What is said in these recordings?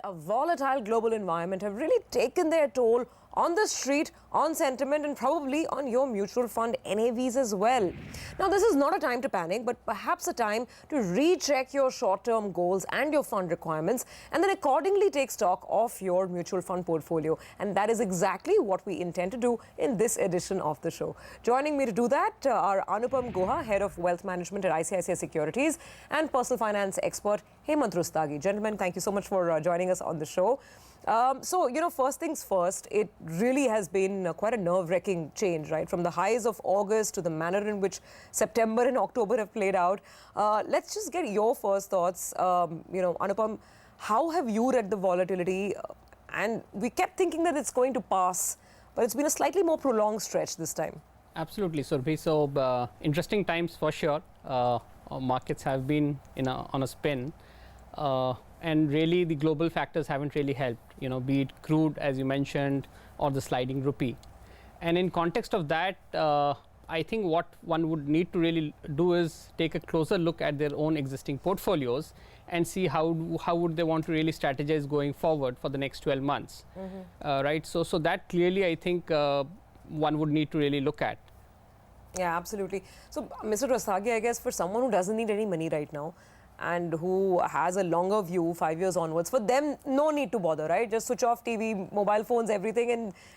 a volatile global environment have really taken their toll on the street, on sentiment, and probably on your mutual fund NAVs as well. Now, this is not a time to panic, but perhaps a time to recheck your short-term goals and your fund requirements, and then accordingly take stock of your mutual fund portfolio. And that is exactly what we intend to do in this edition of the show. Joining me to do that are Anupam Guha, Head of Wealth Management at ICICI Securities, and personal finance expert Hemant Rustagi. Gentlemen, thank you so much for joining us on the show. First things first, it really has been quite a nerve-wracking change, right? From the highs of August to the manner in which September and October have played out. Let's just get your first thoughts. Anupam, how have you read the volatility? And we kept thinking that it's going to pass, but it's been a slightly more prolonged stretch this time. Absolutely, Surbhi. So, interesting times for sure. Markets have been on a spin. And really the global factors haven't really helped, be it crude, as you mentioned, or the sliding rupee. And in context of that, I think what one would need to really do is take a closer look at their own existing portfolios and see how would they want to really strategize going forward for the next 12 months, right? So that clearly, I think, one would need to really look at. Yeah, absolutely. So, Mr. Rustagi, I guess for someone who doesn't need any money right now, and who has a longer view, 5 years onwards, for them, no need to bother, right? Just switch off TV, mobile phones, everything,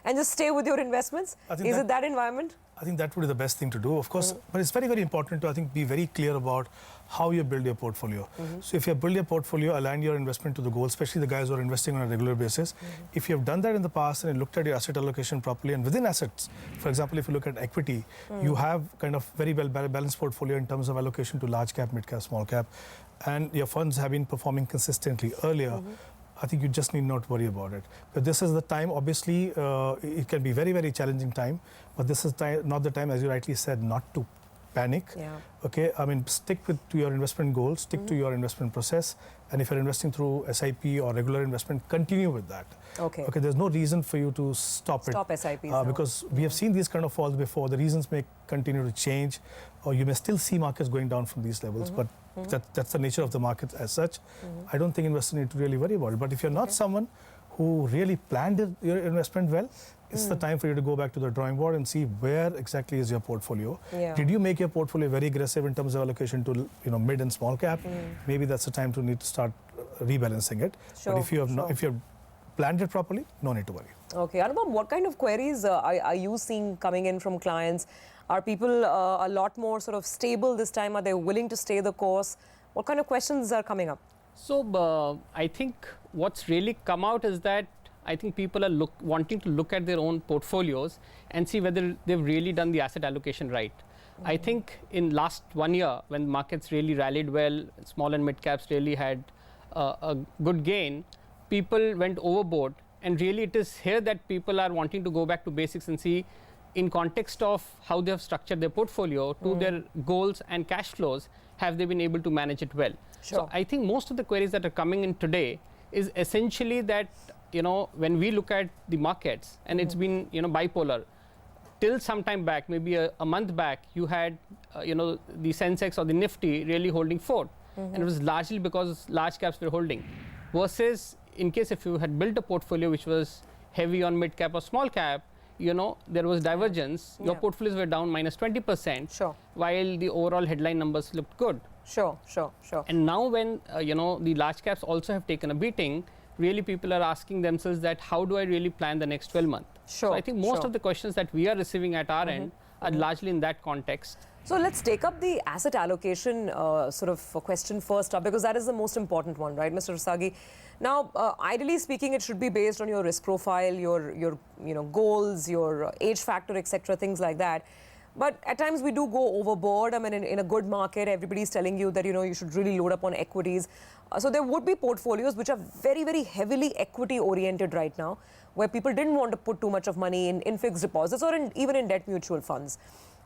and just stay with your investments. Is it that environment? I think that would be the best thing to do, of course. But it's very, very important to, I think, be very clear about how you build your portfolio. So if you build your portfolio, align your investment to the goal, especially the guys who are investing on a regular basis. If you have done that in the past and you looked at your asset allocation properly, and within assets, for example, if you look at equity, you have kind of very well balanced portfolio in terms of allocation to large cap, mid cap, small cap, and your funds have been performing consistently earlier. I think you just need not worry about it. But this is the time, obviously, it can be very, very challenging time, but this is not the time, as you rightly said, not to panic. Yeah. Okay, I mean, stick to your investment goals, stick to your investment process, and if you're investing through SIP or regular investment, continue with that. Okay, there's no reason for you to stop SIPs because we have seen these kind of falls before. The reasons may continue to change, or you may still see markets going down from these levels, but that's the nature of the market as such. I don't think investors need to really worry about it. But if you're not someone who really planned your investment well, it's the time for you to go back to the drawing board and see where exactly is your portfolio. Yeah. Did you make your portfolio very aggressive in terms of allocation to mid and small cap? Maybe that's the time to need to start rebalancing it. Sure, but if you have if you have planned it properly, no need to worry. Okay, Anupam, what kind of queries are you seeing coming in from clients? Are people a lot more sort of stable this time? Are they willing to stay the course? What kind of questions are coming up? So, I think what's really come out is that I think people are wanting to look at their own portfolios and see whether they've really done the asset allocation right. I think in last 1 year, when markets really rallied well, small and mid caps really had a good gain, people went overboard. And really it is here that people are wanting to go back to basics and see, in context of how they have structured their portfolio to their goals and cash flows, have they been able to manage it well? Sure. So I think most of the queries that are coming in today is essentially that, when we look at the markets, and it's been, bipolar. Till some time back, maybe a month back, you had, the Sensex or the Nifty really holding fort. And it was largely because large caps were holding. Versus, in case if you had built a portfolio which was heavy on mid cap or small cap, there was divergence. Your portfolios were down minus 20%, while the overall headline numbers looked good. Sure. And now when, the large caps also have taken a beating, really people are asking themselves that how do I really plan the next 12 months? So I think most of the questions that we are receiving at our end are largely in that context. So let's take up the asset allocation sort of question first up, because that is the most important one, right, Mr. Rustagi? Now, ideally speaking, it should be based on your risk profile, your goals, your age factor, etc., things like that. But at times we do go overboard. I mean, in a good market, everybody's telling you that, you should really load up on equities. So there would be portfolios which are very, very heavily equity oriented right now, where people didn't want to put too much of money in fixed deposits or even in debt mutual funds.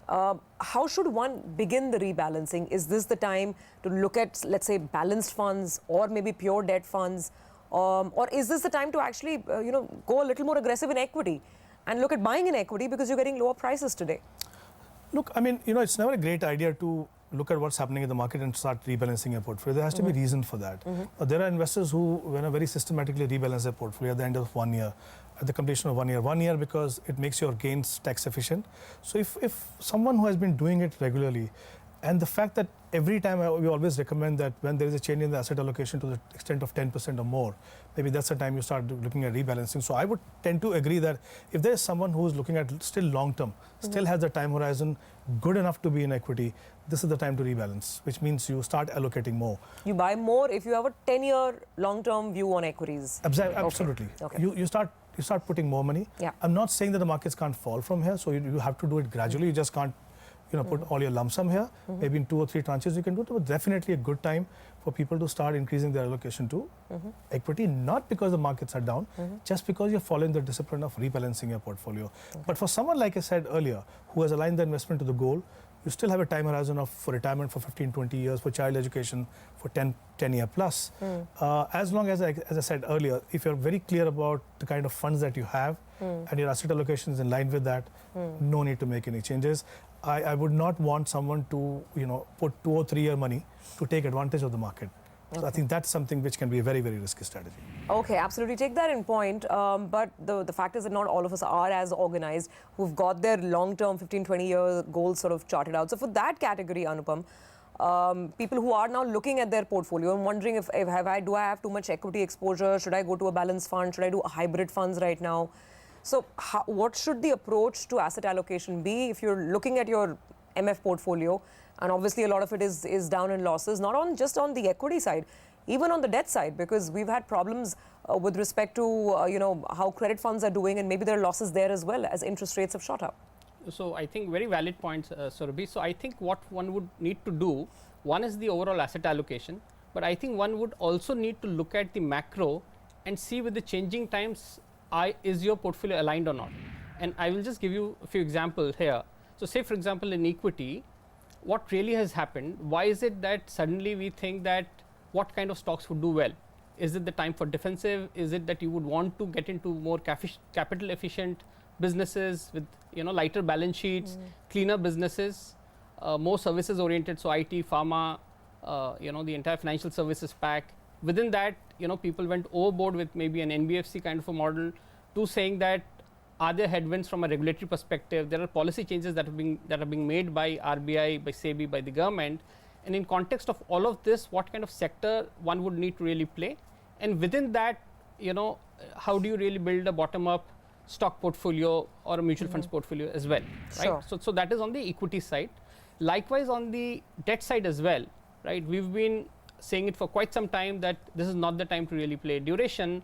How should one begin the rebalancing? Is this the time to look at, let's say, balanced funds or maybe pure debt funds? Or is this the time to actually, go a little more aggressive in equity and look at buying in equity because you're getting lower prices today? Look, I mean, it's never a great idea to look at what's happening in the market and start rebalancing your portfolio. There has to be reason for that. There are investors who very systematically rebalance their portfolio at the end of 1 year, at the completion of 1 year. 1 year because it makes your gains tax efficient. So if someone who has been doing it regularly, and the fact that every time we always recommend that when there is a change in the asset allocation to the extent of 10% or more, maybe that's the time you start looking at rebalancing. So I would tend to agree that if there is someone who is looking at still long term, still has the time horizon good enough to be in equity, this is the time to rebalance, which means you start allocating more. You buy more if you have a 10-year long-term view on equities. Absolutely. Okay. You start putting more money. Yeah. I'm not saying that the markets can't fall from here, so you have to do it gradually. You just can't put all your lump sum here. Maybe in 2 or 3 tranches you can do it, but definitely a good time for people to start increasing their allocation to equity, not because the markets are down, just because you're following the discipline of rebalancing your portfolio. But for someone, like I said earlier, who has aligned the investment to the goal, you still have a time horizon for retirement for 15, 20 years, for child education for 10 year plus. As long as I said earlier, if you're very clear about the kind of funds that you have and your asset allocation is in line with that, no need to make any changes. I would not want someone to put 2 or 3 year money to take advantage of the market. So I think that's something which can be a very, very risky strategy. Okay, absolutely. Take that in point. But the fact is that not all of us are as organized who've got their long-term 15, 20-year goals sort of charted out. So for that category, Anupam, people who are now looking at their portfolio and wondering do I have too much equity exposure? Should I go to a balanced fund? Should I do hybrid funds right now? So what should the approach to asset allocation be if you're looking at your MF portfolio? And obviously a lot of it is down in losses, not just on the equity side, even on the debt side, because we've had problems with respect to how credit funds are doing, and maybe there are losses there as well as interest rates have shot up. So I think very valid points, Surabhi. So I think what one would need to do, one is the overall asset allocation, but I think one would also need to look at the macro and see with the changing times, is your portfolio aligned or not? And I will just give you a few examples here. So say, for example, in equity, what really has happened? Why is it that suddenly we think that what kind of stocks would do well? Is it the time for defensive? Is it that you would want to get into more capital efficient businesses with lighter balance sheets, cleaner businesses, more services oriented, so IT, pharma, the entire financial services pack. Within that, people went overboard with maybe an NBFC kind of a model to saying that are there headwinds from a regulatory perspective? There are policy changes that are being made by RBI, by SEBI, by the government. And in context of all of this, what kind of sector one would need to really play? And within that, how do you really build a bottom-up stock portfolio or a mutual funds portfolio as well, right? Sure. So that is on the equity side. Likewise, on the debt side as well, right? We've been saying it for quite some time that this is not the time to really play duration.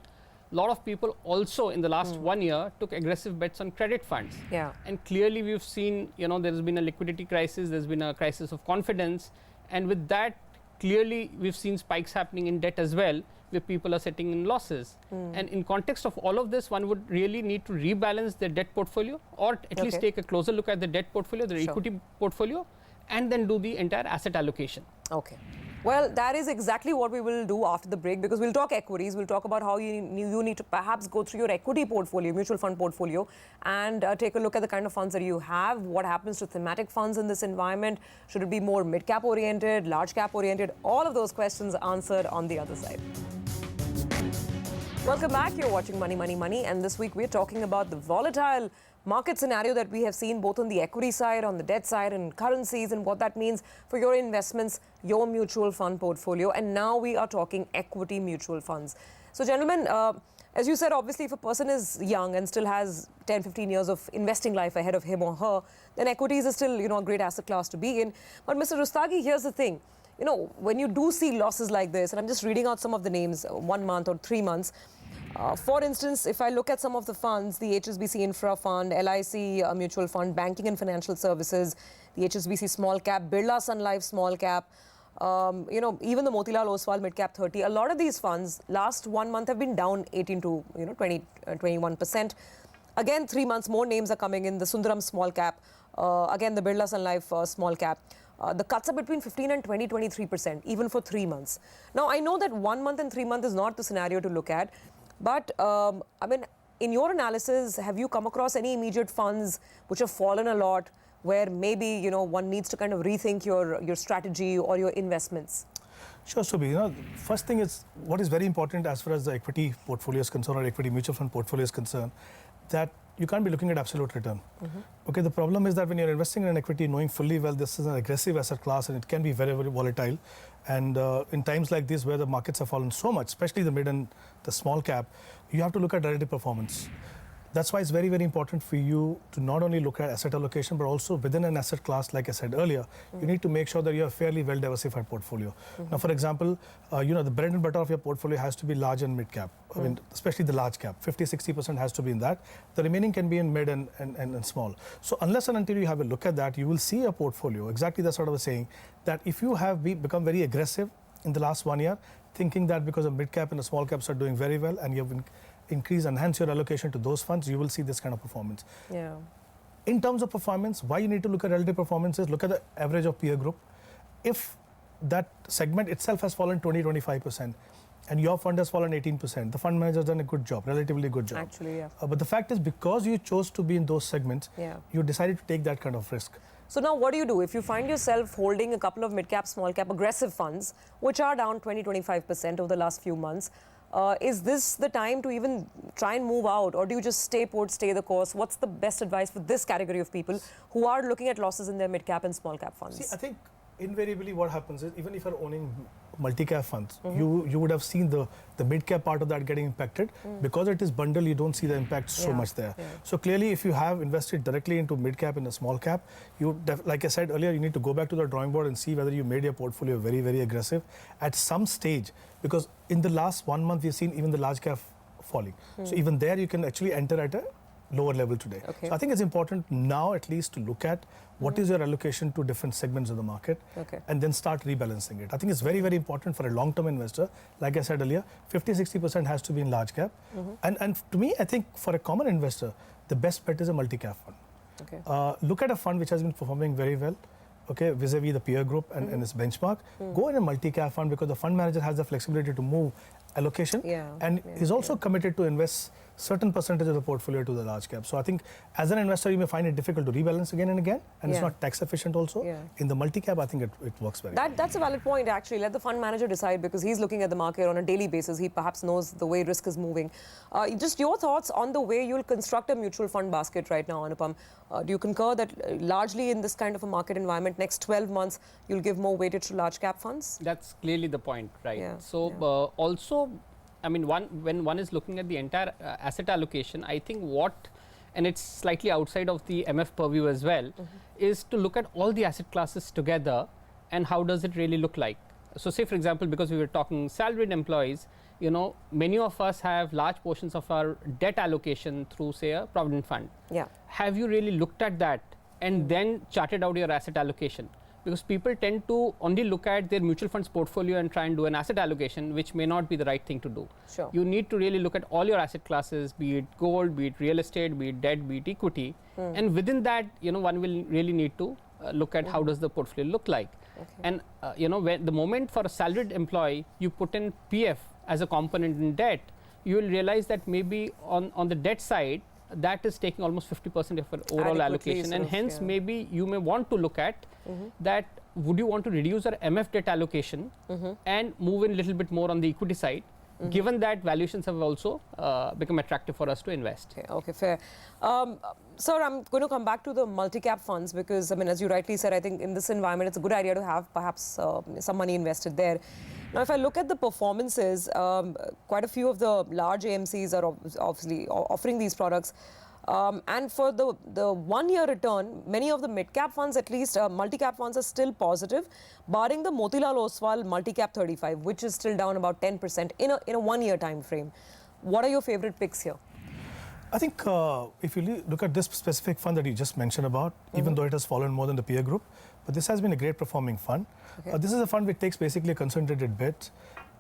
A lot of people also in the last 1 year took aggressive bets on credit funds. Yeah. And clearly we've seen, there's been a liquidity crisis, there's been a crisis of confidence. And with that, clearly we've seen spikes happening in debt as well, where people are sitting in losses. And in context of all of this, one would really need to rebalance their debt portfolio, or at least take a closer look at the debt portfolio, the equity portfolio, and then do the entire asset allocation. Okay. Well, that is exactly what we will do after the break, because we'll talk equities. We'll talk about how you need to perhaps go through your equity portfolio, mutual fund portfolio, and take a look at the kind of funds that you have. What happens to thematic funds in this environment? Should it be more mid-cap oriented, large-cap oriented? All of those questions answered on the other side. Welcome back. You're watching Money, Money, Money. And this week we're talking about the volatile market scenario that we have seen both on the equity side, on the debt side, and currencies, and what that means for your investments, your mutual fund portfolio. And now we are talking equity mutual funds. So gentlemen, as you said, obviously if a person is young and still has 10, 15 years of investing life ahead of him or her, then equities is still, a great asset class to be in. But Mr. Rustagi, here's the thing. When you do see losses like this, and I'm just reading out some of the names, 1 month or 3 months. For instance, if I look at some of the funds, the HSBC Infra Fund, LIC Mutual Fund, Banking and Financial Services, the HSBC Small Cap, Birla Sun Life Small Cap, even the Motilal Oswal Mid Cap 30, a lot of these funds last 1 month have been down 18 to 20, 21%. Again, 3 months, more names are coming in, the Sundaram Small Cap, again the Birla Sun Life Small Cap. The cuts are between 15 and 20, 23%, even for 3 months. Now, I know that 1 month and 3 months is not the scenario to look at, but in your analysis, have you come across any immediate funds which have fallen a lot, where maybe, you know, one needs to kind of rethink your strategy or your investments? Sure, Subhi. You know, first thing is what is very important as far as the equity portfolio is concerned or equity mutual fund portfolio is concerned, that you can't be looking at absolute return. Okay, the problem is that when you're investing in an equity, knowing fully well this is an aggressive asset class and it can be very, very volatile. And in times like this where the markets have fallen so much, especially the mid and the small cap, you have to look at relative performance. That's why it's very, very important for you to not only look at asset allocation, but also within an asset class, like I said earlier, you need to make sure that you have a fairly well-diversified portfolio. Now, for example, you know, the bread and butter of your portfolio has to be large and mid cap. I mean, especially the large cap, 50-60% has to be in that. The remaining can be in mid and small. So unless and until you have a look at that, you will see a portfolio, exactly that's what I was saying, that if you have become very aggressive in the last 1 year, thinking that because the mid cap and the small caps are doing very well and you have enhance your allocation to those funds, you will see this kind of performance. Yeah. In terms of performance, why you need to look at relative performance is look at the average of peer group. If that segment itself has fallen 20-25% and your fund has fallen 18%, the fund manager has done a good job, relatively good job. Actually, yeah. But the fact is, because you chose to be in those segments, Yeah. you decided to take that kind of risk. So now what do you do if you find yourself holding a couple of mid-cap, small-cap aggressive funds, which are down 20-25% over the last few months? Is this the time to even try and move out, or do you just stay put, stay the course? What's the best advice for this category of people who are looking at losses in their mid-cap and small-cap funds? See, I think invariably what happens is, even if you're owning multi-cap funds, you would have seen the mid-cap part of that getting impacted. Because it is bundled, you don't see the impact so much there. So clearly, if you have invested directly into mid-cap and a small-cap, like I said earlier, you need to go back to the drawing board and see whether you made your portfolio very, very aggressive at some stage. Because in the last 1 month, we've seen even the large cap falling. So even there, you can actually enter at a lower level today. Okay. So I think it's important now at least to look at what is your allocation to different segments of the market, and then start rebalancing it. I think it's very, very important for a long-term investor. Like I said earlier, 50-60% has to be in large cap. And to me, I think for a common investor, the best bet is a multi-cap fund. Okay. Look at a fund which has been performing very well, okay, vis-a-vis the peer group and its benchmark. Go in a multi-cap fund because the fund manager has the flexibility to move allocation and is also committed to invest certain percentage of the portfolio to the large cap. So I think as an investor, you may find it difficult to rebalance again and again, and it's not tax efficient also. In the multi-cap, I think it works very well. That's a valid point, actually. Let the fund manager decide, because he's looking at the market on a daily basis. He perhaps knows the way risk is moving. Just your thoughts on the way you'll construct a mutual fund basket right now, Anupam. Do you concur that largely in this kind of a market environment, next 12 months, you'll give more weightage to large cap funds? That's clearly the point, right? Yeah. So also, I mean, when one is looking at the entire asset allocation, I think and it's slightly outside of the MF purview as well, is to look at all the asset classes together and how does it really look like. So say, for example, because we were talking salaried employees, you know, many of us have large portions of our debt allocation through, say, a provident fund. Yeah. Have you really looked at that and then charted out your asset allocation? Because people tend to only look at their mutual funds portfolio and try and do an asset allocation, which may not be the right thing to do. Sure. You need to really look at all your asset classes, be it gold, be it real estate, be it debt, be it equity. And within that, you know, one will really need to look at how does the portfolio look like. And, you know, when the moment for a salaried employee, you put in PF as a component in debt, you will realize that maybe on the debt side, that is taking almost 50% of your overall allocation, and hence maybe you may want to look at that. Would you want to reduce your MF debt allocation and move in a little bit more on the equity side, given that valuations have also become attractive for us to invest? Okay, fair. Sir, I'm going to come back to the multi-cap funds because, I mean, as you rightly said, I think in this environment, it's a good idea to have perhaps some money invested there. Now, if I look at the performances, quite a few of the large AMCs are obviously offering these products. And for the 1 year return, many of the mid-cap funds, at least multi-cap funds, are still positive, barring the Motilal Oswal multi-cap 35, which is still down about 10% in a 1 year time frame. What are your favorite picks here? I think if you look at this specific fund that you just mentioned about, even though it has fallen more than the peer group, but this has been a great performing fund. This is a fund which takes basically a concentrated bet.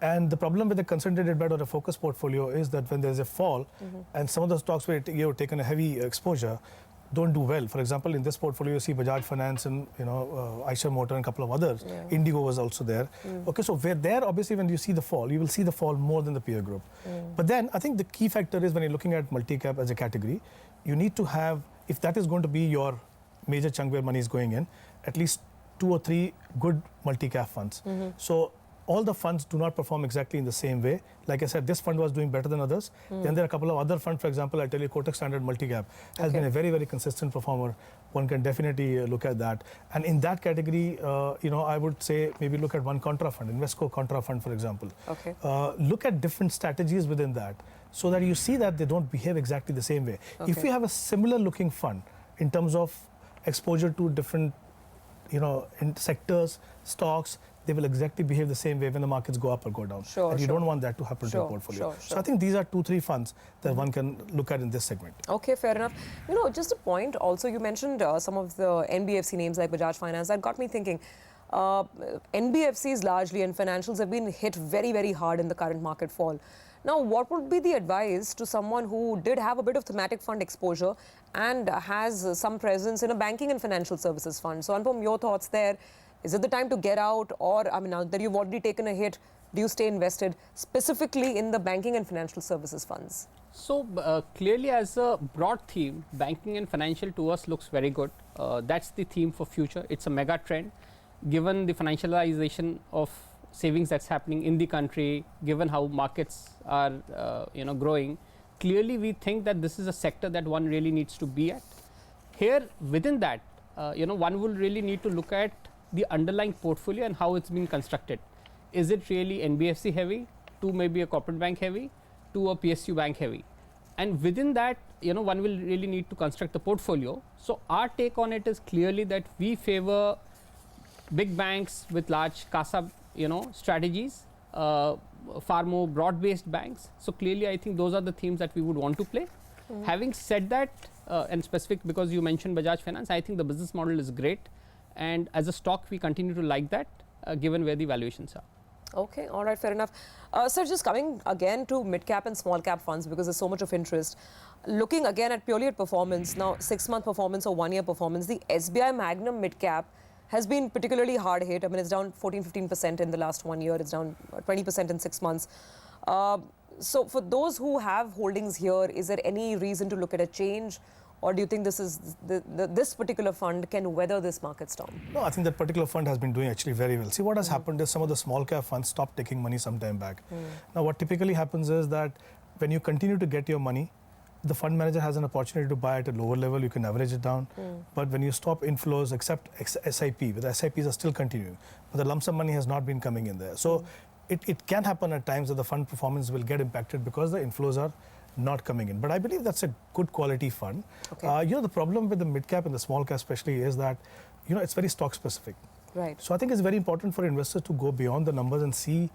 And the problem with a concentrated bet or a focus portfolio is that when there's a fall and some of the stocks where you've taken a heavy exposure don't do well. For example, in this portfolio, you see Bajaj Finance and, you know, Eicher Motor and a couple of others. Indigo was also there. Okay, so where there, obviously, when you see the fall, you will see the fall more than the peer group. But then I think the key factor is when you're looking at multi-cap as a category, you need to have, if that is going to be your major chunk where money is going in, at least 2 or 3 good multi-cap funds. So all the funds do not perform exactly in the same way. Like I said, this fund was doing better than others. Then there are a couple of other funds, for example, I tell you, Kotak Standard Multi-Cap has been a very, very consistent performer. One can definitely look at that. And in that category, I would say maybe look at one contra fund, Invesco Contra Fund, for example. Look at different strategies within that so that you see that they don't behave exactly the same way. If you have a similar looking fund in terms of exposure to different in sectors, stocks, they will exactly behave the same way when the markets go up or go down. And you don't want that to happen to your portfolio. So I think these are 2-3 funds that one can look at in this segment. Okay, fair enough. Just a point also, you mentioned some of the NBFC names like Bajaj Finance. That got me thinking. NBFCs largely and financials have been hit very, very hard in the current market fall. Now, what would be the advice to someone who did have a bit of thematic fund exposure and has some presence in a banking and financial services fund? So, Anupam, your thoughts there. Is it the time to get out, or now that you've already taken a hit, do you stay invested specifically in the banking and financial services funds? So clearly, as a broad theme, banking and financial to us looks very good. That's the theme for future. It's a mega trend. Given the financialization of savings that's happening in the country, given how markets are growing, clearly we think that this is a sector that one really needs to be at. Here, within that, one will really need to look at the underlying portfolio and how it's been constructed. Is it really NBFC heavy, to maybe a corporate bank heavy, to a PSU bank heavy? And within that, one will really need to construct the portfolio. So our take on it is clearly that we favor big banks with large CASA, strategies, far more broad-based banks. So clearly, I think those are the themes that we would want to play. Having said that, and specific because you mentioned Bajaj Finance, I think the business model is great. And as a stock, we continue to like that, given where the valuations are. Okay, all right, fair enough. Sir, just coming again to mid-cap and small-cap funds, because there's so much of interest. Looking again purely at performance, now 6-month performance or 1-year performance, the SBI Magnum mid-cap has been particularly hard hit. I mean, it's down 14-15% in the last 1 year. It's down 20% in 6 months. So for those who have holdings here, is there any reason to look at a change? Or do you think this is this particular fund can weather this market storm? No, I think that particular fund has been doing actually very well. See, what has happened is some of the small cap funds stopped taking money some time back. Now, what typically happens is that when you continue to get your money, the fund manager has an opportunity to buy at a lower level. You can average it down. But when you stop inflows, except SIP, the SIPs are still continuing. But the lump sum money has not been coming in there. So it can happen at times that the fund performance will get impacted because the inflows are not coming in. But I believe that's a good quality fund. The problem with the mid cap and the small cap especially is that, it's very stock specific. Right. So I think it's very important for investors to go beyond the numbers and see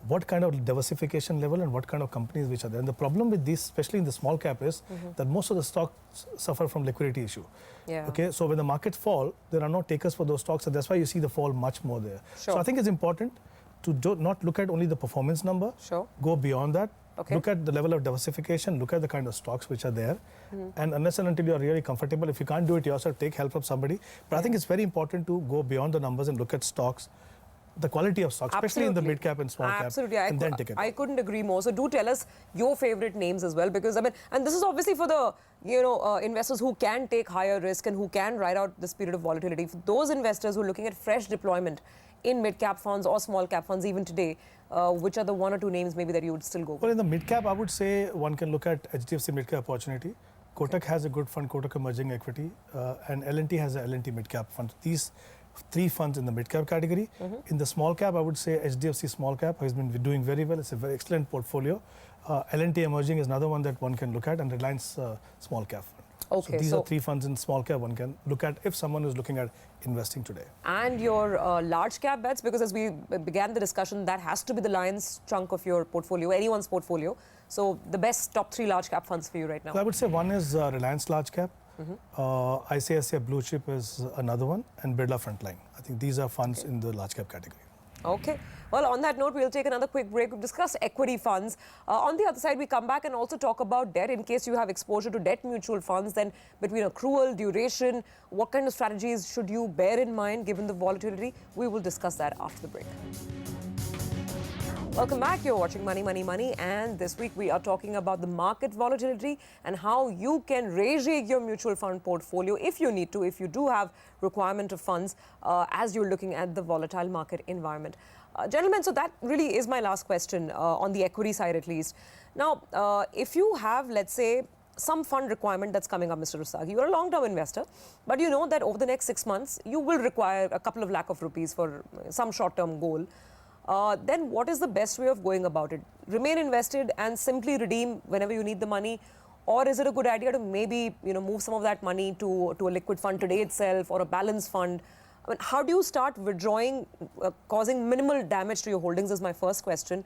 what kind of diversification level and what kind of companies which are there. And the problem with these, especially in the small cap, is that most of the stocks suffer from liquidity issue. Okay, so when the markets fall, there are no takers for those stocks, and that's why you see the fall much more there. So I think it's important to not look at only the performance number, go beyond that. Look at the level of diversification, look at the kind of stocks which are there. And unless and until you are really comfortable, if you can't do it yourself, take help from somebody. But I think it's very important to go beyond the numbers and look at stocks, the quality of stocks, especially in the mid cap and small cap. And then take it. I couldn't agree more. So do tell us your favorite names as well, because and this is obviously for the investors who can take higher risk and who can ride out this period of volatility. For those investors who are looking at fresh deployment in mid cap funds or small cap funds even today, which are the 1 or 2 names maybe that you would still go for? Well, in the mid cap, I would say one can look at HDFC mid cap opportunity. Kotak has a good fund, Kotak Emerging Equity, and L&T has a L&T mid cap fund. These 3 funds in the mid cap category. In the small cap, I would say HDFC small cap has been doing very well. It's a very excellent portfolio. L&T Emerging is another one that one can look at, and Reliance small cap fund. Okay, so these are 3 funds in small cap one can look at if someone is looking at investing today. And your large cap bets, because as we began the discussion, that has to be the lion's chunk of your portfolio, anyone's portfolio. So the best top 3 large cap funds for you right now? So I would say one is Reliance large cap, ICICI Blue Chip is another one, and Birla Frontline. I think these are funds in the large cap category. Okay. Well, on that note, we'll take another quick break. We've discussed equity funds. On the other side, we come back and also talk about debt. In case you have exposure to debt mutual funds, then between accrual, duration, what kind of strategies should you bear in mind given the volatility? We will discuss that after the break. Welcome back. You're watching Money, Money, Money. And this week we are talking about the market volatility and how you can rejig your mutual fund portfolio if you need to, if you do have requirement of funds as you're looking at the volatile market environment. Gentlemen, so that really is my last question on the equity side at least. Now, if you have, let's say, some fund requirement that's coming up, Mr. Rustagi, you're a long-term investor, but you know that over the next 6 months, you will require a couple of lakh of rupees for some short-term goal. Then what is the best way of going about it? Remain invested and simply redeem whenever you need the money? Or is it a good idea to maybe move some of that money to a liquid fund today itself or a balanced fund? I mean, how do you start withdrawing, causing minimal damage to your holdings is my first question.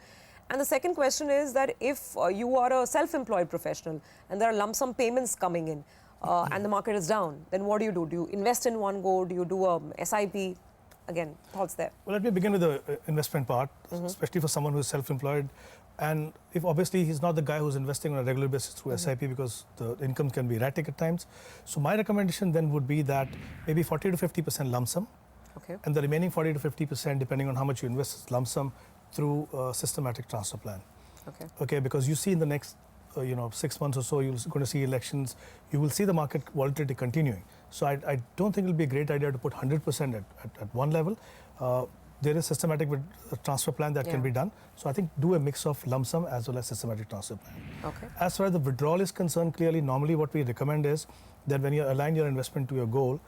And the second question is that if you are a self-employed professional and there are lump sum payments coming in and the market is down, then what do? Do you invest in one go? Do you do a SIP? Again, thoughts there. Well, let me begin with the investment part, especially for someone who is self-employed. And if obviously he's not the guy who's investing on a regular basis through SIP because the income can be erratic at times. So my recommendation then would be that maybe 40 to 50% lump sum. Okay. And the remaining 40 to 50%, depending on how much you invest, is lump sum through a systematic transfer plan. Okay. Okay, because you see in the next 6 months or so, you're going to see elections. You will see the market volatility continuing. So I don't think it'll be a great idea to put 100% at one level. There is systematic transfer plan that can be done. So I think do a mix of lump sum as well as systematic transfer plan. Okay. As far as the withdrawal is concerned, clearly, normally what we recommend is that when you align your investment to your goal,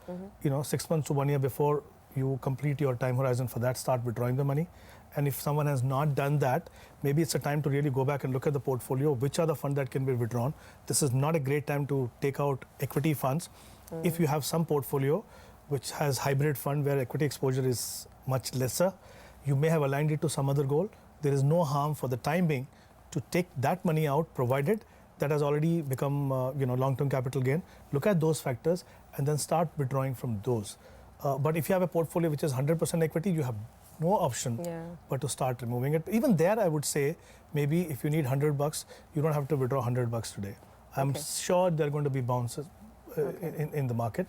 6 months to 1 year before you complete your time horizon for that, start withdrawing the money. And if someone has not done that, maybe it's a time to really go back and look at the portfolio, which are the funds that can be withdrawn. This is not a great time to take out equity funds. If you have some portfolio which has hybrid fund where equity exposure is much lesser, you may have aligned it to some other goal. There is no harm for the time being to take that money out, provided that has already become long-term capital gain. Look at those factors and then start withdrawing from those. But if you have a portfolio which is 100% equity, you have no option but to start removing it. Even there, I would say, maybe if you need $100, you don't have to withdraw $100 today. I'm sure there are going to be bounces in the market.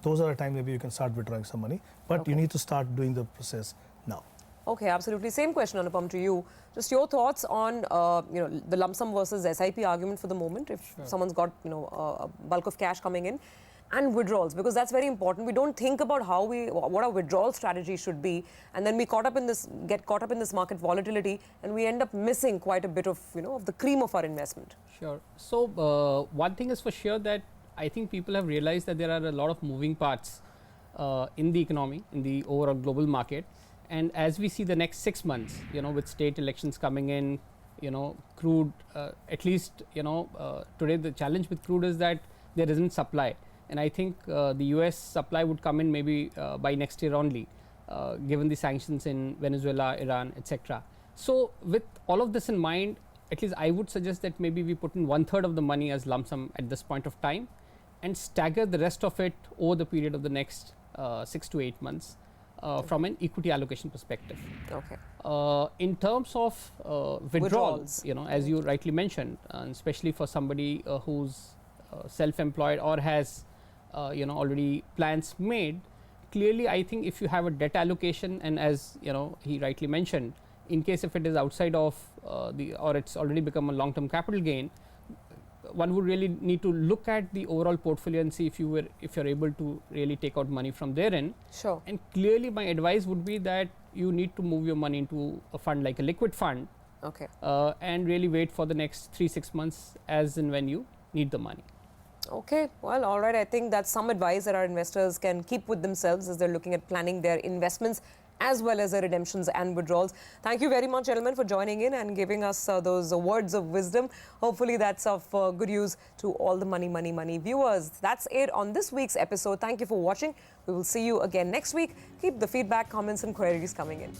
Those are the times maybe you can start withdrawing some money, but you need to start doing the process now. Okay, absolutely. Same question, Anupam, to you. Just your thoughts on the lump sum versus SIP argument for the moment. If someone's got a bulk of cash coming in, and withdrawals, because that's very important. We don't think about what our withdrawal strategy should be, and then we get caught up in this market volatility, and we end up missing quite a bit of of the cream of our investment. Sure. So one thing is for sure that I think people have realized that there are a lot of moving parts in the economy, in the overall global market, and as we see the next 6 months, with state elections coming in, crude, at least today the challenge with crude is that there isn't supply. And I think the US supply would come in maybe by next year only, given the sanctions in Venezuela, Iran, etc. So with all of this in mind, at least I would suggest that maybe we put in 1/3 of the money as lump sum at this point of time and stagger the rest of it over the period of the next 6 to 8 months from an equity allocation perspective. Okay. In terms of withdrawals, as you rightly mentioned, especially for somebody who's self-employed or has already plans made, clearly I think if you have a debt allocation, and as he rightly mentioned, in case if it is outside of or it's already become a long-term capital gain, one would really need to look at the overall portfolio and see if you're able to really take out money from therein. Sure. And clearly my advice would be that you need to move your money into a fund like a liquid fund. Okay. And really wait for the next 3-6 months as and when you need the money. Okay, well, all right. I think that's some advice that our investors can keep with themselves as they're looking at planning their investments as well as their redemptions and withdrawals. Thank you very much, gentlemen, for joining in and giving us those words of wisdom. Hopefully that's of good use to all the Money, Money, Money viewers. That's it on this week's episode. Thank you for watching. We will see you again next week. Keep the feedback, comments and queries coming in.